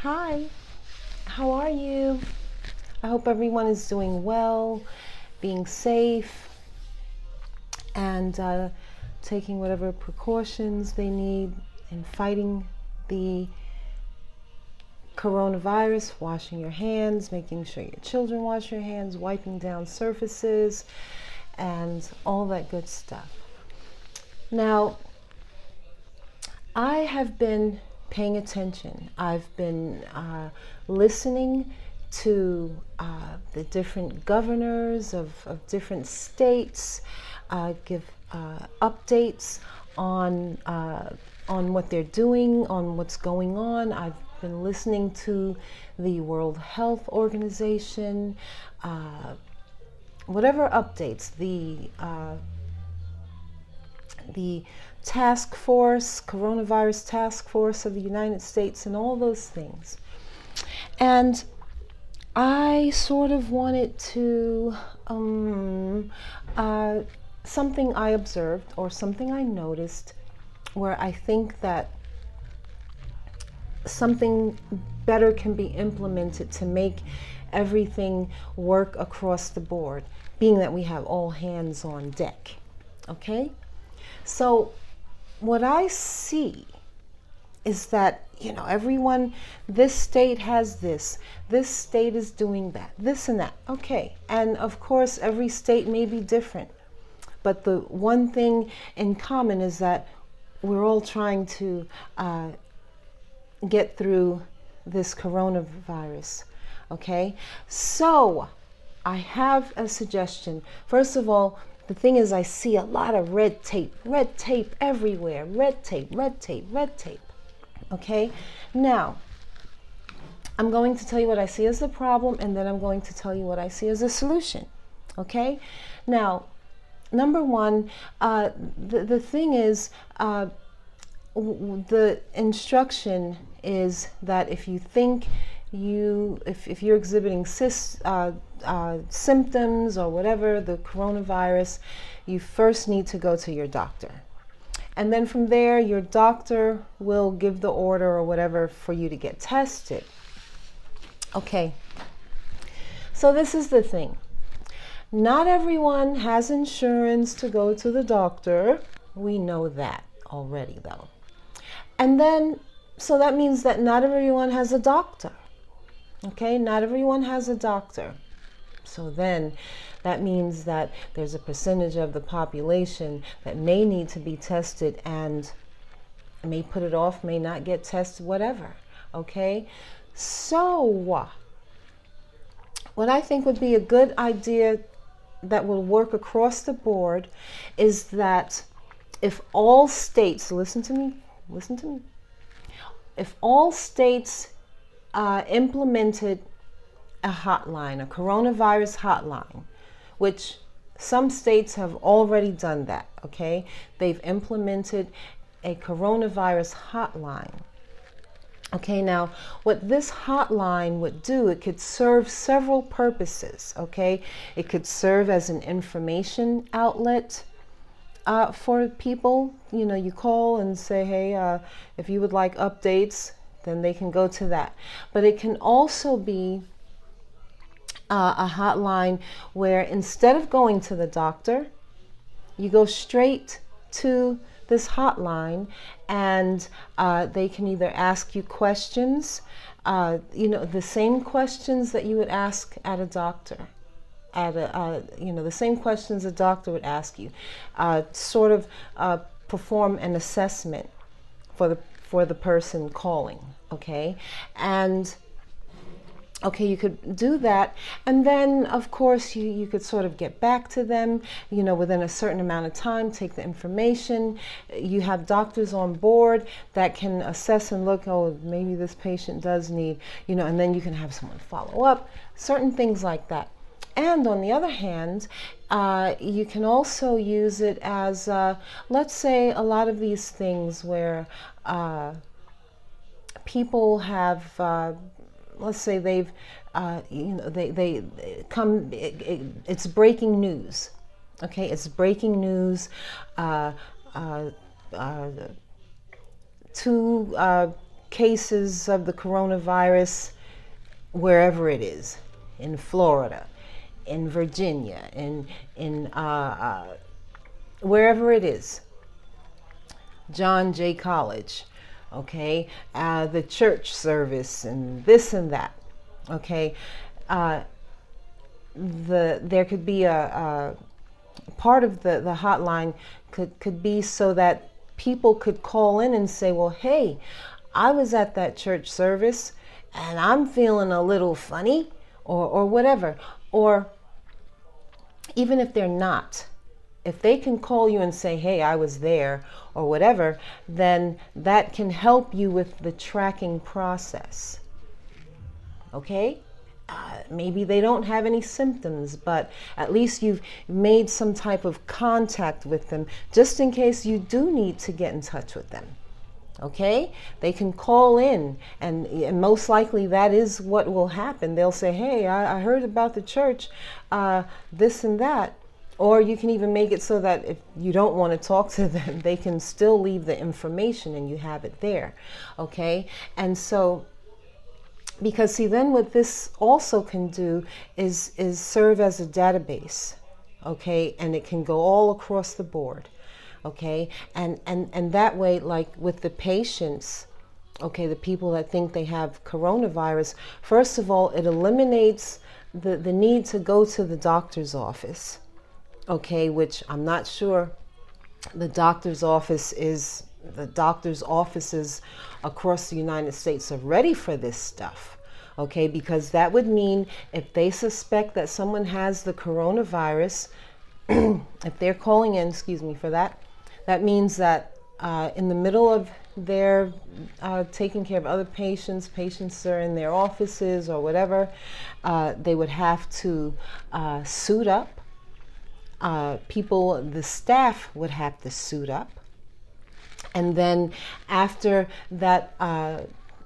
Hi, how are you? I hope everyone is doing well, being safe, and taking whatever precautions they need in fighting the coronavirus, washing your hands, making sure your children wash your hands, wiping down surfaces, and all that good stuff. Now, I have been paying attention. I've been listening to the different governors of different states give updates on what they're doing, on what's going on. I've been listening to the World Health Organization, whatever updates, the task force, coronavirus task force of the United States, and all those things. And I sort of wanted to, something I observed or something I noticed where I think that something better can be implemented to make everything work across the board, being that we have all hands on deck. Okay? So what I see is that, everyone, this state has this state is doing that, this and that. Okay. And of course, every state may be different. But the one thing in common is that we're all trying to get through this coronavirus. Okay. So I have a suggestion. First of all, the thing is, I see a lot of red tape everywhere. Red tape. Okay? Now, I'm going to tell you what I see as the problem, and then I'm going to tell you what I see as a solution. Okay? Now, number one, the thing is, the instruction is that if you think if you're exhibiting symptoms or whatever, the coronavirus, you first need to go to your doctor. And then from there, your doctor will give the order or whatever for you to get tested. Okay. So this is the thing. Not everyone has insurance to go to the doctor. We know that already, though. And then, so that means that not everyone has a doctor. Okay, not everyone has a doctor. So then that means that there's a percentage of the population that may need to be tested and may put it off, may not get tested, whatever. Okay, so what I think would be a good idea that will work across the board is that if all states, listen to me, if all states implemented a hotline, a coronavirus hotline, which some states have already done that, okay? They've implemented a coronavirus hotline. Okay, now what this hotline would do, it could serve several purposes, okay? It could serve as an information outlet for people. You call and say, hey, if you would like updates, then they can go to that. But it can also be a hotline where instead of going to the doctor, you go straight to this hotline, and they can either ask you questions, the same questions that you would ask at a doctor, the same questions a doctor would ask you, sort of perform an assessment for the person calling, okay? And okay, you could do that, and then of course you could sort of get back to them, within a certain amount of time, take the information. You have doctors on board that can assess and look, oh, maybe this patient does need, and then you can have someone follow up, certain things like that. And on the other hand, you can also use it as, let's say, a lot of these things where people have, let's say they've, they come, it's breaking news. Okay, it's breaking news. Two cases of the coronavirus wherever it is, in Florida, in Virginia, in wherever it is, John Jay College, okay, the church service and this and that, okay. There could be a part of the hotline could be so that people could call in and say, well, hey, I was at that church service and I'm feeling a little funny, or whatever. Or even if they're not, if they can call you and say, hey, I was there, or whatever, then that can help you with the tracking process. Okay? Maybe they don't have any symptoms, but at least you've made some type of contact with them, just in case you do need to get in touch with them. Okay? They can call in, and most likely that is what will happen. They'll say, hey, I heard about the church, this and that. Or you can even make it so that if you don't want to talk to them, they can still leave the information and you have it there. Okay? And so, because see, then what this also can do is serve as a database, okay, and it can go all across the board, okay, and that way, like with the patients, okay, the people that think they have coronavirus, first of all, it eliminates the need to go to the doctor's office, okay, which I'm not sure the doctor's offices across the United States are ready for this stuff, okay, because that would mean if they suspect that someone has the coronavirus, if they're calling in, excuse me for that, that means that in the middle of their taking care of other patients are in their offices or whatever, they would have to suit up. The staff would have to suit up. And then after that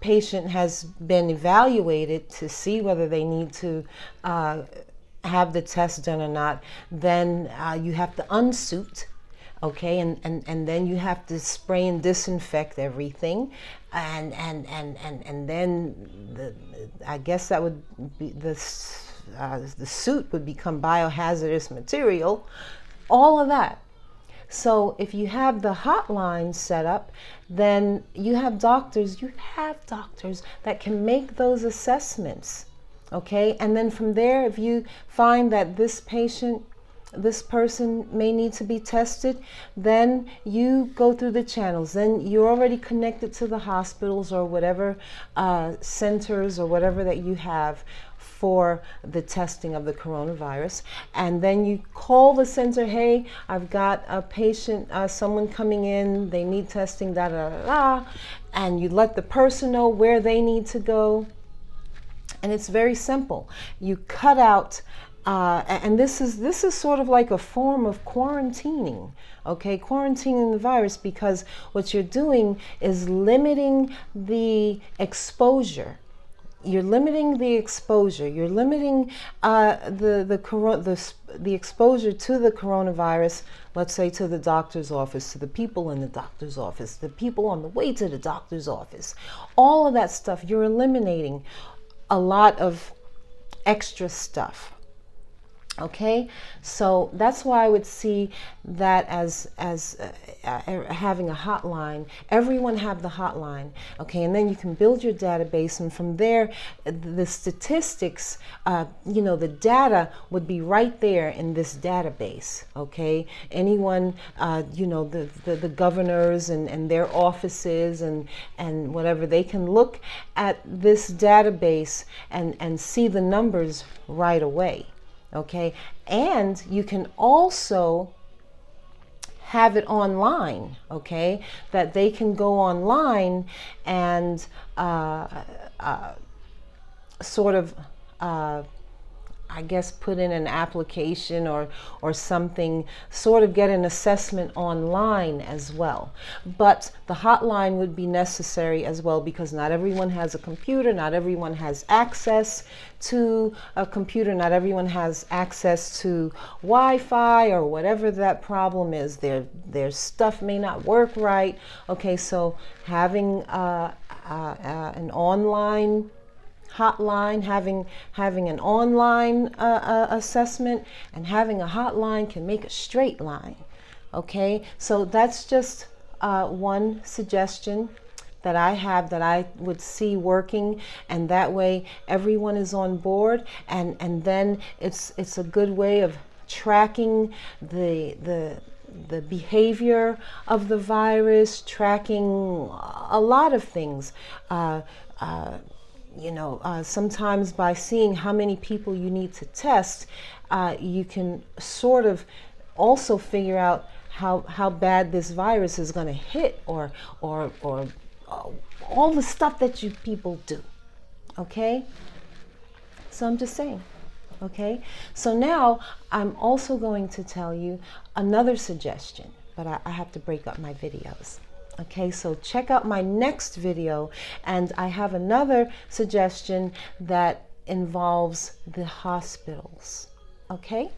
patient has been evaluated to see whether they need to have the test done or not, then you have to unsuit, okay, and then you have to spray and disinfect everything, and then I guess that would be the suit would become biohazardous material, all of that. So if you have the hotline set up, then you have doctors that can make those assessments, okay? And then from there, if you find that this person may need to be tested, then you go through the channels. Then you're already connected to the hospitals or whatever centers or whatever that you have for the testing of the coronavirus, and then you call the center, hey, I've got a patient, someone coming in, they need testing, da da da da, and you let the person know where they need to go. And it's very simple. You cut out and this is sort of like a form of quarantining, okay? Quarantining the virus, because what you're doing is limiting the exposure. You're limiting the exposure. You're limiting the exposure to the coronavirus. Let's say to the doctor's office, to the people in the doctor's office, the people on the way to the doctor's office. All of that stuff. You're eliminating a lot of extra stuff. Okay, so that's why I would see that as having a hotline. Everyone have the hotline, okay, and then you can build your database, and from there, the statistics, the data would be right there in this database. Okay, anyone, the governors and their offices and whatever, they can look at this database and see the numbers right away. Okay, and you can also have it online, okay, that they can go online and I guess, put in an application or something, sort of get an assessment online as well. But the hotline would be necessary as well, because not everyone has a computer, not everyone has access to a computer, not everyone has access to Wi-Fi or whatever that problem is. Their stuff may not work right. Okay, so having an online hotline, having an online assessment, and having a hotline can make a straight line. Okay, so that's just one suggestion that I have, that I would see working, and that way everyone is on board, and then it's a good way of tracking the behavior of the virus, tracking a lot of things. Sometimes by seeing how many people you need to test, you can sort of also figure out how bad this virus is going to hit, or all the stuff that you people do. Okay? So I'm just saying. Okay? So now I'm also going to tell you another suggestion, but I have to break up my videos. Okay, so check out my next video, and I have another suggestion that involves the hospitals. Okay?